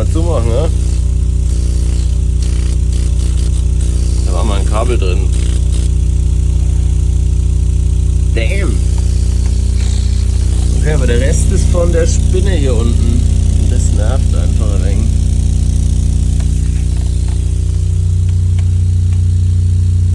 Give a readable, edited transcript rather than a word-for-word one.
mal zumachen, ja? Da war mal ein Kabel drin. Damn! Okay, aber der Rest ist von der Spinne hier unten.